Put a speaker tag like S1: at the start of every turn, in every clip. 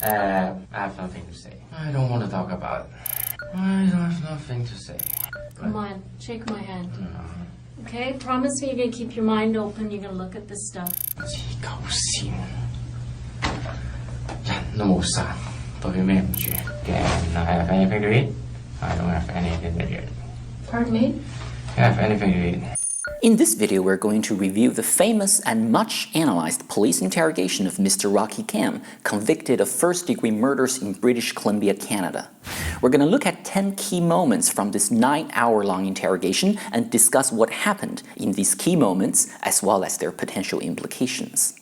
S1: I have nothing to say. I don't want to talk about it. I have nothing to say.
S2: Come on, shake my hand.
S1: No.
S2: Okay, promise me you're going to keep your mind open, you're going to look at this stuff.
S1: 自狗線，人都冇殺，代表咩唔住？Can I have anything to eat? I don't have anything to eat.
S2: Pardon me?
S1: Can I have anything to eat?
S3: In this video, we're going to review the famous and much analyzed police interrogation of Mr. Rocky Kam, convicted of first-degree murders in British Columbia, Canada. We're going to look at 10 key moments from this 9-hour-long interrogation and discuss what happened in these key moments as well as their potential implications.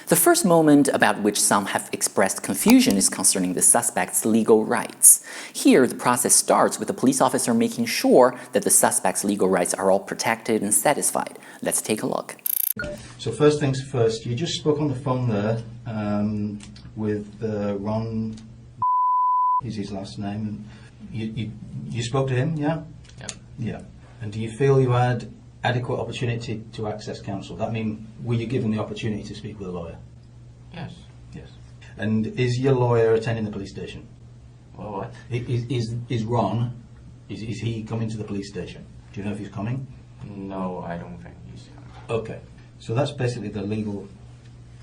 S3: The first moment about which some have expressed confusion is concerning the suspect's legal rights. Here, the process starts with the police officer making sure that the suspect's legal rights are all protected and satisfied. Let's take a look.
S4: So first things first, you just spoke on the phone there with Ron, is his last name. You spoke to him, yeah?
S1: Yeah.
S4: Yeah. And do you feel you had adequate opportunity to access counsel? That mean, were you given the opportunity to speak with a lawyer?
S1: Yes.
S4: Yes. And is your lawyer attending the police station?
S1: Well, what?
S4: Is Ron, is he coming to the police station? Do you know if he's coming?
S1: No, I don't think he's coming.
S4: Okay. So that's basically the legal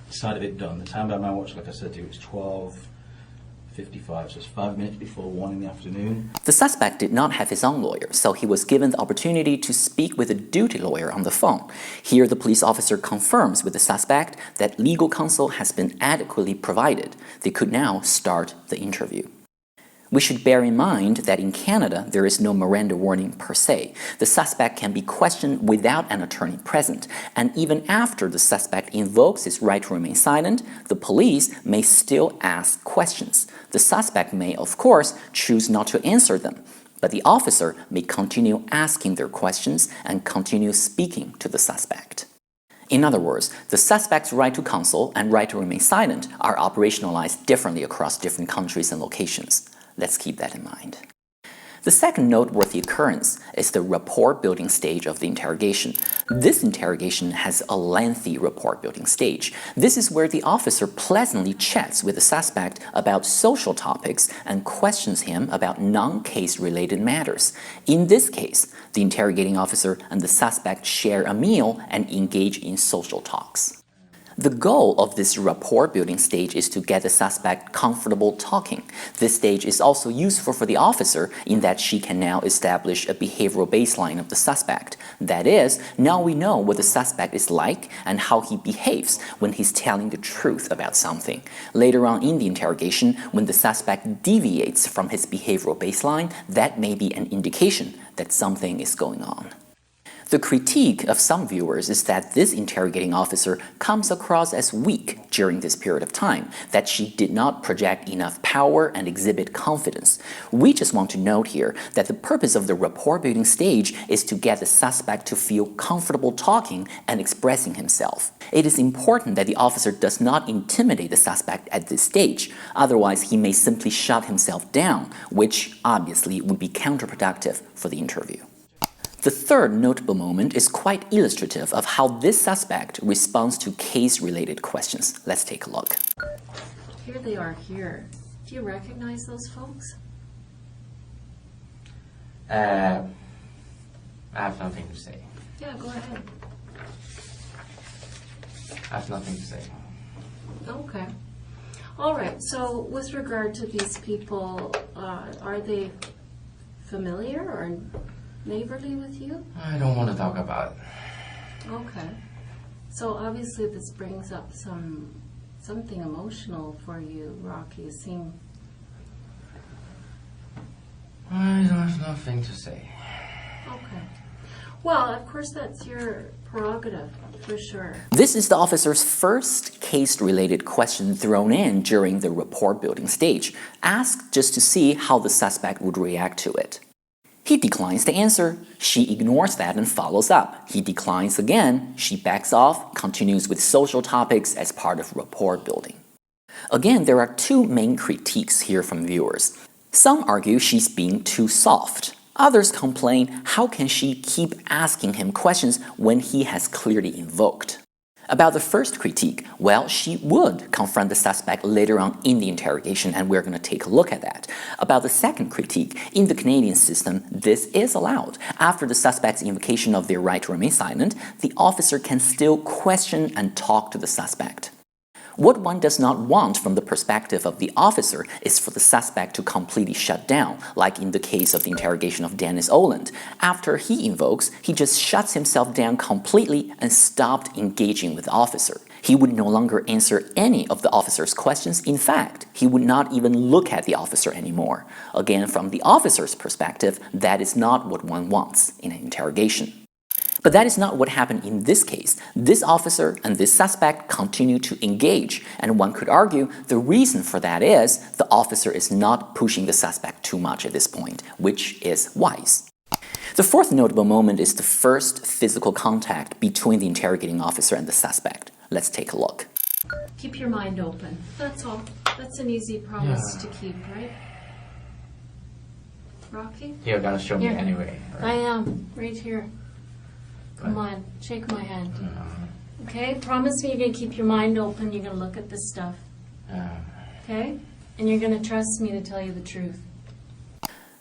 S4: side of it done. The time by my watch, like I said to you, it's 12:55, so it's 5 minutes before 1 in the afternoon.
S3: The suspect did not have his own lawyer, so he was given the opportunity to speak with a duty lawyer on the phone. Here, the police officer confirms with the suspect that legal counsel has been adequately provided. They could now start the interview. We should bear in mind that in Canada, there is no Miranda warning per se. The suspect can be questioned without an attorney present, and even after the suspect invokes his right to remain silent, the police may still ask questions. The suspect may, of course, choose not to answer them, but the officer may continue asking their questions and continue speaking to the suspect. In other words, the suspect's right to counsel and right to remain silent are operationalized differently across different countries and locations. Let's keep that in mind. The second noteworthy occurrence is the rapport-building stage of the interrogation. This interrogation has a lengthy rapport-building stage. This is where the officer pleasantly chats with the suspect about social topics and questions him about non-case related matters. In this case, the interrogating officer and the suspect share a meal and engage in social talks. The goal of this rapport-building stage is to get the suspect comfortable talking. This stage is also useful for the officer in that she can now establish a behavioral baseline of the suspect. That is, now we know what the suspect is like and how he behaves when he's telling the truth about something. Later on in the interrogation, when the suspect deviates from his behavioral baseline, that may be an indication that something is going on. The critique of some viewers is that this interrogating officer comes across as weak during this period of time, that she did not project enough power and exhibit confidence. We just want to note here that the purpose of the rapport-building stage is to get the suspect to feel comfortable talking and expressing himself. It is important that the officer does not intimidate the suspect at this stage, otherwise he may simply shut himself down, which obviously would be counterproductive for the interview. The third notable moment is quite illustrative of how this suspect responds to case-related questions. Let's take a look.
S2: Here they are here. Do you recognize those folks?
S1: I have nothing to say.
S2: Yeah, go ahead.
S1: I have nothing to say.
S2: Okay. All right, so with regard to these people, are they familiar or neighborly with you?
S1: I don't want to talk about it.
S2: Okay. So obviously this brings up something emotional for you, Rocky. You seem...
S1: I have nothing to say.
S2: Okay. Well, of course that's your prerogative, for sure.
S3: This is the officer's first case-related question thrown in during the rapport-building stage, asked just to see how the suspect would react to it. He declines to answer. She ignores that and follows up. He declines again. She backs off, continues with social topics as part of rapport building. Again, there are two main critiques here from viewers. Some argue she's being too soft. Others complain, how can she keep asking him questions when he has clearly invoked? About the first critique, well, she would confront the suspect later on in the interrogation, and we're going to take a look at that. About the second critique, in the Canadian system, this is allowed. After the suspect's invocation of their right to remain silent, the officer can still question and talk to the suspect. What one does not want from the perspective of the officer is for the suspect to completely shut down, like in the case of the interrogation of Dennis Oland. After he invokes, he just shuts himself down completely and stopped engaging with the officer. He would no longer answer any of the officer's questions. In fact, he would not even look at the officer anymore. Again, from the officer's perspective, that is not what one wants in an interrogation. But that is not what happened in this case. This officer and this suspect continue to engage, and one could argue the reason for that is the officer is not pushing the suspect too much at this point, which is wise. The fourth notable moment is the first physical contact between the interrogating officer and the suspect. Let's take a look.
S2: Keep your mind open. That's all. That's an easy promise to keep, right? Rocky?
S1: You're gonna show me
S2: Here.
S1: anyway.
S2: I am. Right here. Come on. Shake my hand. Okay? Promise me you're going to keep your mind open. You're going to look at this stuff. Okay? And you're going to trust me to tell you the truth.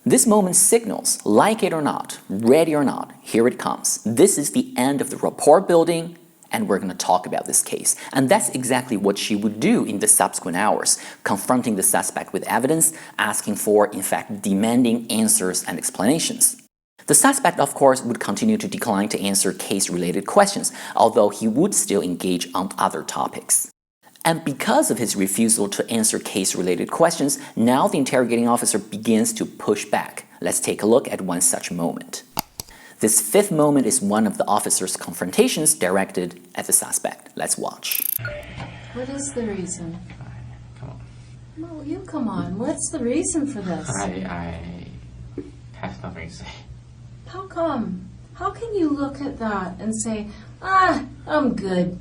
S3: This moment signals, like it or not, ready or not, here it comes. This is the end of the rapport building, and we're going to talk about this case. And that's exactly what she would do in the subsequent hours, confronting the suspect with evidence, asking for, in fact, demanding answers and explanations. The suspect, of course, would continue to decline to answer case-related questions, although he would still engage on other topics. And because of his refusal to answer case-related questions, now the interrogating officer begins to push back. Let's take a look at one such moment. This fifth moment is one of the officer's confrontations directed at the suspect. Let's watch.
S2: What is the reason?
S1: Come on.
S2: No, you come on. What's the reason for this?
S1: I have nothing to say.
S2: How come? How can you look at that and say, I'm good.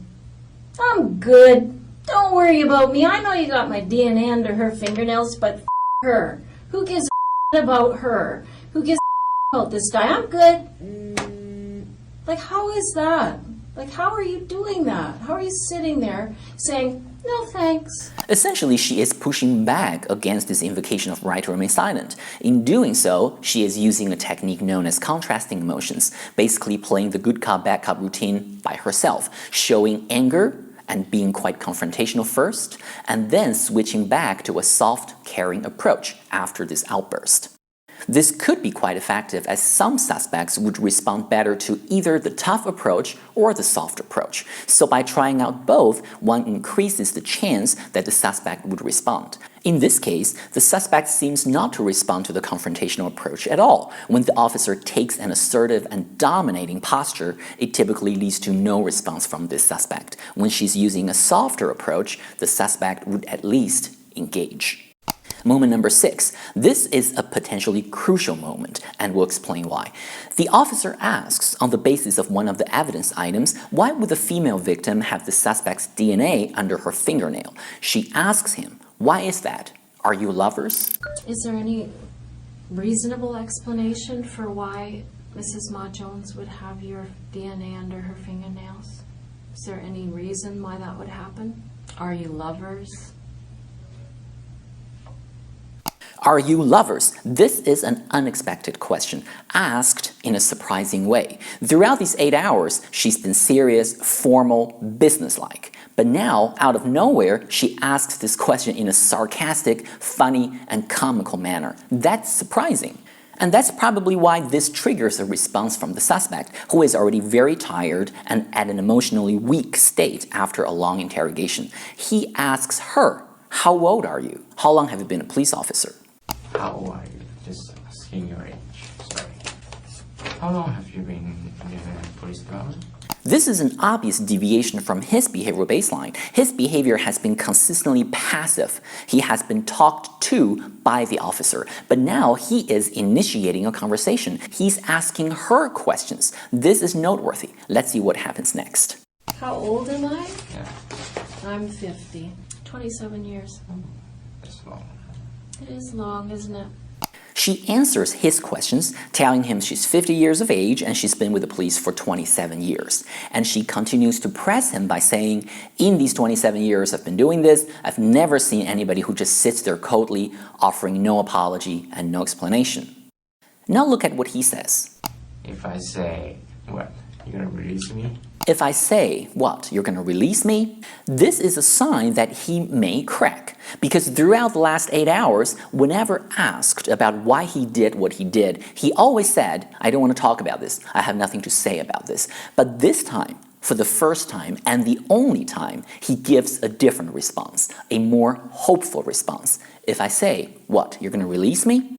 S2: I'm good. Don't worry about me. I know you got my DNA under her fingernails, but her. Who gives a about her? Who gives a about this guy? I'm good. Like, how is that? Like, how are you doing that? How are you sitting there saying, no thanks?
S3: Essentially, she is pushing back against this invocation of right to remain silent. In doing so, she is using a technique known as contrasting emotions, basically playing the good cop, bad cop routine by herself, showing anger and being quite confrontational first, and then switching back to a soft, caring approach after this outburst. This could be quite effective, as some suspects would respond better to either the tough approach or the soft approach. So by trying out both, one increases the chance that the suspect would respond. In this case, the suspect seems not to respond to the confrontational approach at all. When the officer takes an assertive and dominating posture, it typically leads to no response from this suspect. When she's using a softer approach, the suspect would at least engage. Moment number 6. This is a potentially crucial moment, and we'll explain why. The officer asks, on the basis of one of the evidence items, why would the female victim have the suspect's DNA under her fingernail? She asks him, why is that? Are you lovers?
S2: Is there any reasonable explanation for why Mrs. Ma Jones would have your DNA under her fingernails? Is there any reason why that would happen? Are you lovers?
S3: Are you lovers? This is an unexpected question, asked in a surprising way. Throughout these 8 hours, she's been serious, formal, businesslike. But now, out of nowhere, she asks this question in a sarcastic, funny, and comical manner. That's surprising. And that's probably why this triggers a response from the suspect, who is already very tired and at an emotionally weak state after a long interrogation. He asks her, how old are you? How long have you been a police officer?
S1: How old are you? Just asking your age. Sorry. How long have you been in the police department?
S3: This is an obvious deviation from his behavioral baseline. His behavior has been consistently passive. He has been talked to by the officer, but now he is initiating a conversation. He's asking her questions. This is noteworthy. Let's see what happens next.
S2: How old am I?
S1: Yeah.
S2: I'm 50. 27 years.
S1: That's long.
S2: It is long, isn't it?
S3: She answers his questions, telling him she's 50 years of age and she's been with the police for 27 years. And she continues to press him by saying, in these 27 years I've been doing this, I've never seen anybody who just sits there coldly, offering no apology and no explanation. Now look at what he says.
S1: If I say, what, you're gonna release me?
S3: If I say, what, you're going to release me? This is a sign that he may crack. Because throughout the last 8 hours, whenever asked about why he did what he did, he always said, I don't want to talk about this. I have nothing to say about this. But this time, for the first time and the only time, he gives a different response, a more hopeful response. If I say, what, you're going to release me?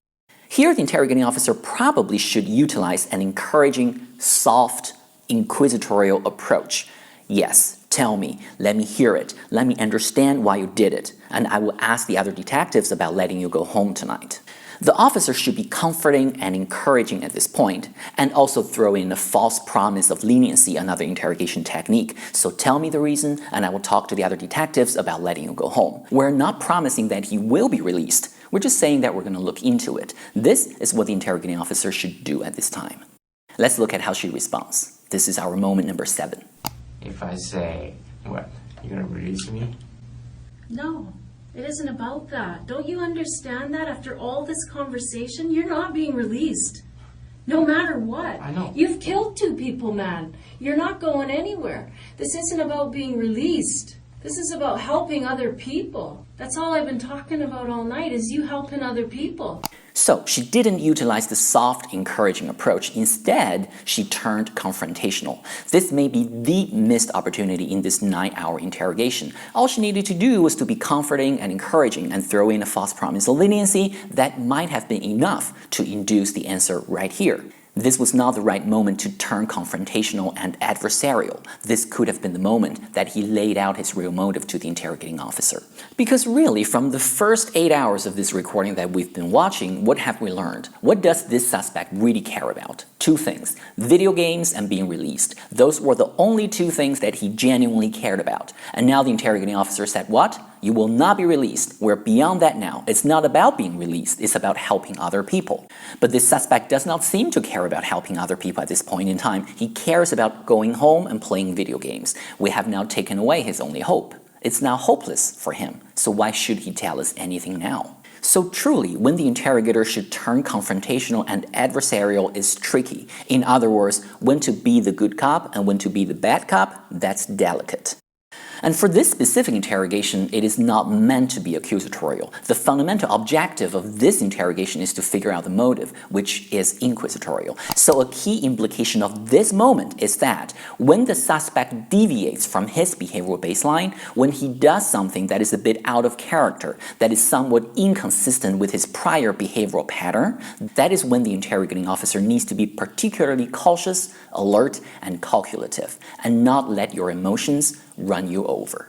S3: Here, the interrogating officer probably should utilize an encouraging, soft, inquisitorial approach. Yes, tell me, let me hear it, let me understand why you did it, and I will ask the other detectives about letting you go home tonight. The officer should be comforting and encouraging at this point, and also throw in a false promise of leniency, another interrogation technique. So tell me the reason, and I will talk to the other detectives about letting you go home. We're not promising that he will be released. We're just saying that we're going to look into it. This is what the interrogating officer should do at this time. Let's look at how she responds. This is our moment number 7.
S1: If I say, what, you're gonna release me?
S2: No, it isn't about that. Don't you understand that after all this conversation, you're not being released? No matter what.
S1: I know.
S2: You've killed 2 people, man. You're not going anywhere. This isn't about being released. This is about helping other people. That's all I've been talking about all night, is you helping other people.
S3: So she didn't utilize the soft, encouraging approach. Instead, she turned confrontational. This may be the missed opportunity in this 9-hour interrogation. All she needed to do was to be comforting and encouraging and throw in a false promise of leniency that might have been enough to induce the answer right here. This was not the right moment to turn confrontational and adversarial. This could have been the moment that he laid out his real motive to the interrogating officer. Because really, from the first 8 hours of this recording that we've been watching, what have we learned? What does this suspect really care about? 2 things: video games and being released. Those were the only 2 things that he genuinely cared about. And now the interrogating officer said, what? You will not be released. We're beyond that now. It's not about being released, it's about helping other people. But this suspect does not seem to care about helping other people at this point in time. He cares about going home and playing video games. We have now taken away his only hope. It's now hopeless for him. So why should he tell us anything now? So truly, when the interrogator should turn confrontational and adversarial is tricky. In other words, when to be the good cop and when to be the bad cop, that's delicate. And for this specific interrogation, it is not meant to be accusatorial. The fundamental objective of this interrogation is to figure out the motive, which is inquisitorial. So a key implication of this moment is that when the suspect deviates from his behavioral baseline, when he does something that is a bit out of character, that is somewhat inconsistent with his prior behavioral pattern, that is when the interrogating officer needs to be particularly cautious, alert, and calculative, and not let your emotions run you over.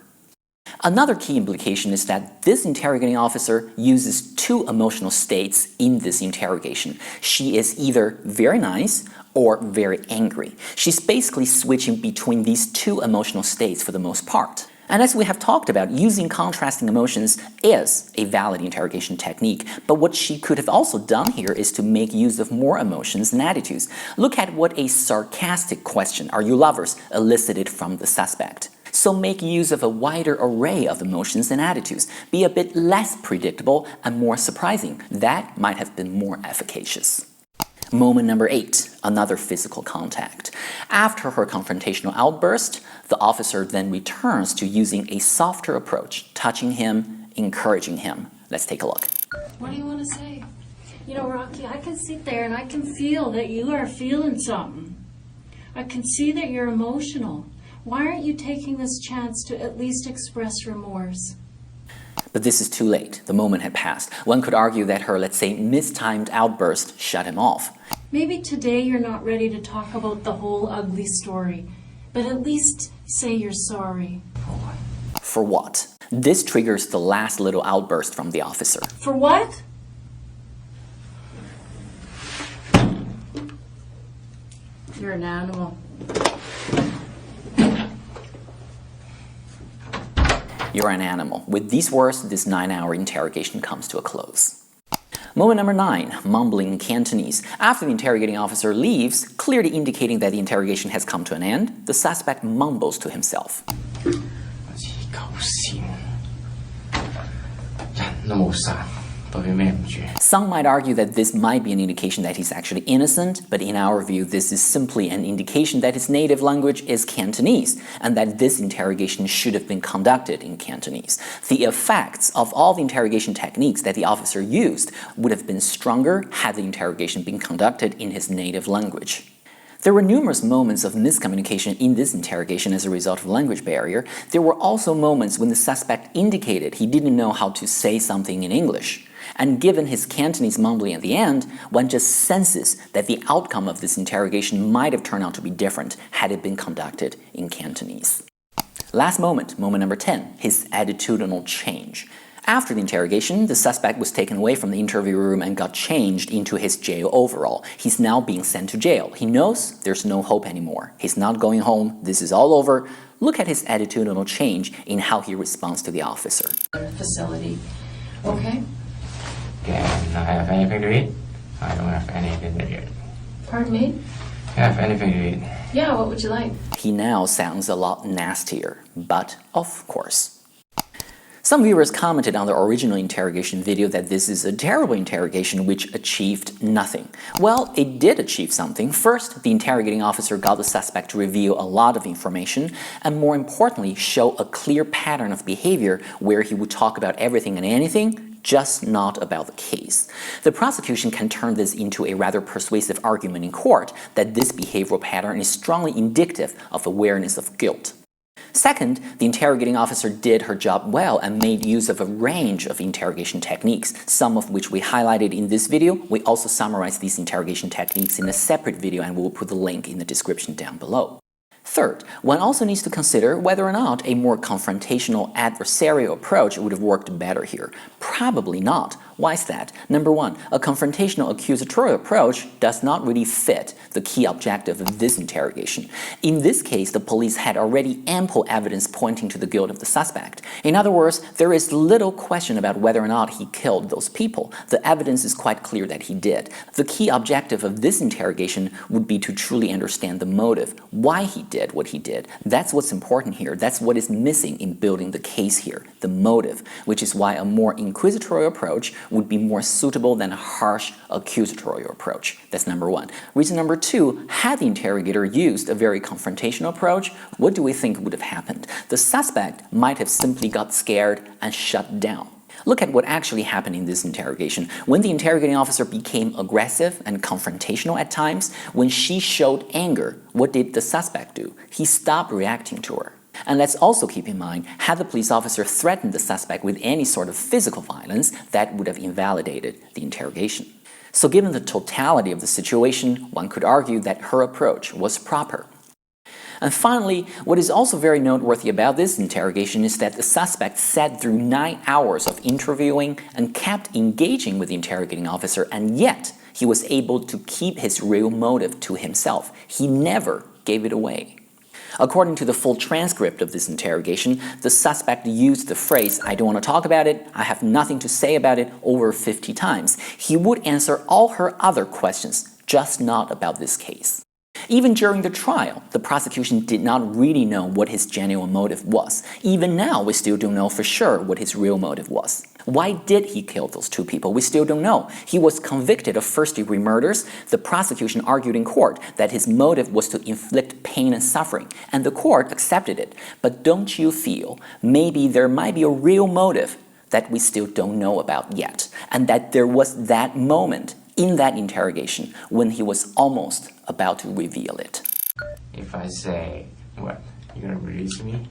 S3: Another key implication is that this interrogating officer uses 2 emotional states in this interrogation. She is either very nice or very angry. She's basically switching between these 2 emotional states for the most part. And as we have talked about, using contrasting emotions is a valid interrogation technique, but what she could have also done here is to make use of more emotions and attitudes. Look at what a sarcastic question, "Are you lovers?" elicited from the suspect. So make use of a wider array of emotions and attitudes. Be a bit less predictable and more surprising. That might have been more efficacious. Moment number 8, another physical contact. After her confrontational outburst, the officer then returns to using a softer approach, touching him, encouraging him. Let's take a look.
S2: What do you want to say? You know, Rocky, I can sit there and I can feel that you are feeling something. I can see that you're emotional. Why aren't you taking this chance to at least express remorse?
S3: But this is too late. The moment had passed. One could argue that her, let's say, mistimed outburst shut him off.
S2: Maybe today you're not ready to talk about the whole ugly story, but at least say you're sorry.
S3: For what? This triggers the last little outburst from the officer.
S2: For what? You're an animal.
S3: You're an animal. With these words, this 9-hour interrogation comes to a close. Moment number 9, mumbling in Cantonese. After the interrogating officer leaves, clearly indicating that the interrogation has come to an end, the suspect mumbles to himself.
S1: 狗線，人都冇殺，代表咩唔住？
S3: Some might argue that this might be an indication that he's actually innocent, but in our view, this is simply an indication that his native language is Cantonese, and that this interrogation should have been conducted in Cantonese. The effects of all the interrogation techniques that the officer used would have been stronger had the interrogation been conducted in his native language. There were numerous moments of miscommunication in this interrogation as a result of language barrier. There were also moments when the suspect indicated he didn't know how to say something in English. And given his Cantonese mumbling at the end, one just senses that the outcome of this interrogation might have turned out to be different had it been conducted in Cantonese. Last moment, moment number 10, his attitudinal change. After the interrogation, the suspect was taken away from the interview room and got changed into his jail overall. He's now being sent to jail. He knows there's no hope anymore. He's not going home. This is all over. Look at his attitudinal change in how he responds to the officer.
S2: Facility. Okay.
S1: Can I have anything to eat? I don't have anything to eat.
S2: Pardon me?
S1: Have anything to eat?
S2: Yeah, what would you like?
S3: He now sounds a lot nastier, but of course. Some viewers commented on the original interrogation video that this is a terrible interrogation which achieved nothing. Well, it did achieve something. First, the interrogating officer got the suspect to reveal a lot of information, and more importantly, show a clear pattern of behavior where he would talk about everything and anything, just not about the case. The prosecution can turn this into a rather persuasive argument in court that this behavioral pattern is strongly indicative of awareness of guilt. Second, the interrogating officer did her job well and made use of a range of interrogation techniques, some of which we highlighted in this video. We also summarized these interrogation techniques in a separate video, and we'll put the link in the description down below. Third, one also needs to consider whether or not a more confrontational adversarial approach would have worked better here. Probably not. Why is that? Number one, a confrontational accusatorial approach does not really fit the key objective of this interrogation. In this case, the police had already ample evidence pointing to the guilt of the suspect. In other words, there is little question about whether or not he killed those people. The evidence is quite clear that he did. The key objective of this interrogation would be to truly understand the motive, why he did what he did. That's what's important here. That's what is missing in building the case here, the motive, which is why a more inquisitorial approach would be more suitable than a harsh accusatorial approach. That's number one. Reason number two, had the interrogator used a very confrontational approach, what do we think would have happened? The suspect might have simply got scared and shut down. Look at what actually happened in this interrogation. When the interrogating officer became aggressive and confrontational at times, when she showed anger, what did the suspect do? He stopped reacting to her. And let's also keep in mind, had the police officer threatened the suspect with any sort of physical violence, that would have invalidated the interrogation. So given the totality of the situation, one could argue that her approach was proper. And finally, what is also very noteworthy about this interrogation is that the suspect sat through 9 hours of interviewing and kept engaging with the interrogating officer, and yet he was able to keep his real motive to himself. He never gave it away. According to the full transcript of this interrogation, the suspect used the phrase, "I don't want to talk about it, I have nothing to say about it," over 50 times. He would answer all her other questions, just not about this case. Even during the trial, the prosecution did not really know what his genuine motive was. Even now, we still don't know for sure what his real motive was. Why did he kill those 2 people? We still don't know. He was convicted of first-degree murders. The prosecution argued in court that his motive was to inflict pain and suffering, and the court accepted it. But don't you feel maybe there might be a real motive that we still don't know about yet, and that there was that moment in that interrogation when he was almost about to reveal it?
S1: If I say, what, you're gonna release me?